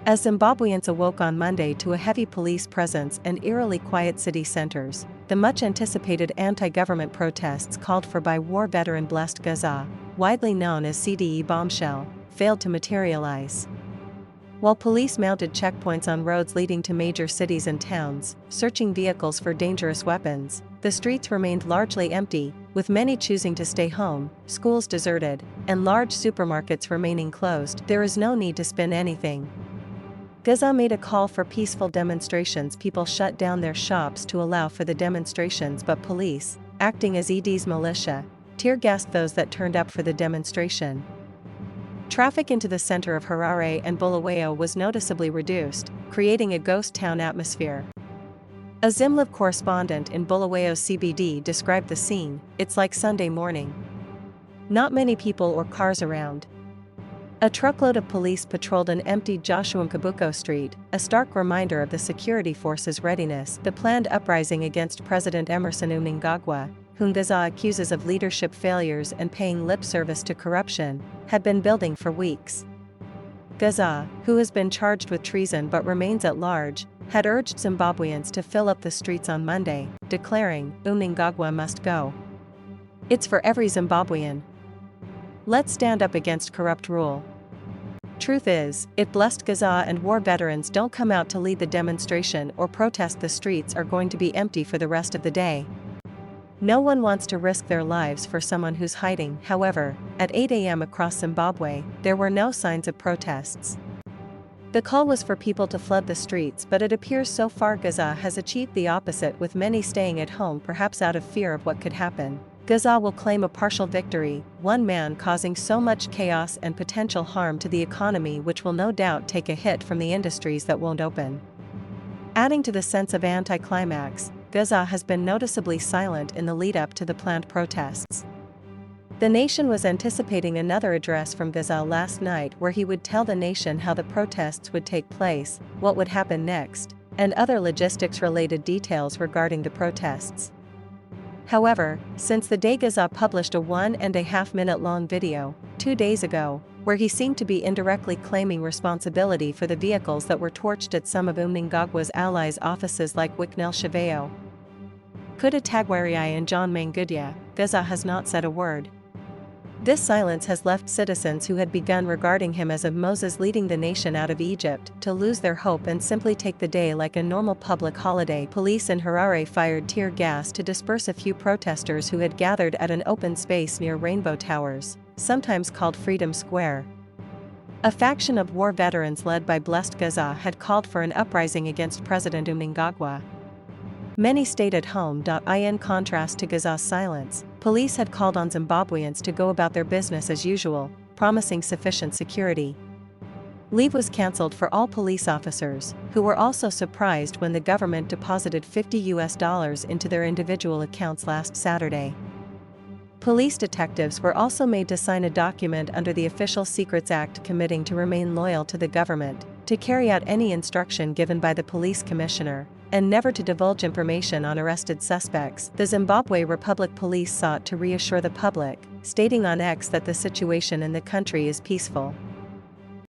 As Zimbabweans awoke on Monday to a heavy police presence and eerily quiet city centers, the much-anticipated anti-government protests called for by war veteran Blessed Geza, widely known as CDE Bombshell, failed to materialize. While police mounted checkpoints on roads leading to major cities and towns, searching vehicles for dangerous weapons, the streets remained largely empty, with many choosing to stay home, schools deserted, and large supermarkets remaining closed. There is no need to spin anything. Geza made a call for peaceful demonstrations. People shut down their shops to allow for the demonstrations, but police, acting as ED's militia, tear-gassed those that turned up for the demonstration. Traffic into the center of Harare and Bulawayo was noticeably reduced, creating a ghost town atmosphere. A Zimliv correspondent in Bulawayo CBD described the scene: "It's like Sunday morning. Not many people or cars around." A truckload of police patrolled an empty Joshua Mkabuko Street, a stark reminder of the security forces' readiness. The planned uprising against President Emmerson Mnangagwa, whom Geza accuses of leadership failures and paying lip service to corruption, had been building for weeks. Geza, who has been charged with treason but remains at large, had urged Zimbabweans to fill up the streets on Monday, declaring, "Mnangagwa must go. It's for every Zimbabwean. Let's stand up against corrupt rule." Truth is, if Blessed Geza and war veterans don't come out to lead the demonstration or protest, the streets are going to be empty for the rest of the day. No one wants to risk their lives for someone who's hiding. However, at 8 a.m. across Zimbabwe, there were no signs of protests. The call was for people to flood the streets, but it appears so far Geza has achieved the opposite, with many staying at home, perhaps out of fear of what could happen. Geza will claim a partial victory, one man causing so much chaos and potential harm to the economy, which will no doubt take a hit from the industries that won't open. Adding to the sense of anticlimax, Geza has been noticeably silent in the lead-up to the planned protests. The nation was anticipating another address from Geza last night, where he would tell the nation how the protests would take place, what would happen next, and other logistics-related details regarding the protests. However, since the day Geza published a 1.5-minute-long video, 2 days ago, where he seemed to be indirectly claiming responsibility for the vehicles that were torched at some of Mnangagwa's allies' offices like Wicknell Cheveyo, Kuda Tagwariai and John Mangudya, Geza has not said a word. This silence has left citizens who had begun regarding him as a Moses leading the nation out of Egypt to lose their hope and simply take the day like a normal public holiday. Police in Harare fired tear gas to disperse a few protesters who had gathered at an open space near Rainbow Towers, sometimes called Freedom Square. A faction of war veterans led by Blessed Geza had called for an uprising against President Mnangagwa. Many stayed at home. In contrast to Geza's silence, police had called on Zimbabweans to go about their business as usual, promising sufficient security. Leave was cancelled for all police officers, who were also surprised when the government deposited $50 into their individual accounts last Saturday. Police detectives were also made to sign a document under the Official Secrets Act committing to remain loyal to the government, to carry out any instruction given by the police commissioner, and never to divulge information on arrested suspects. The Zimbabwe Republic Police sought to reassure the public, stating on X that the situation in the country is peaceful.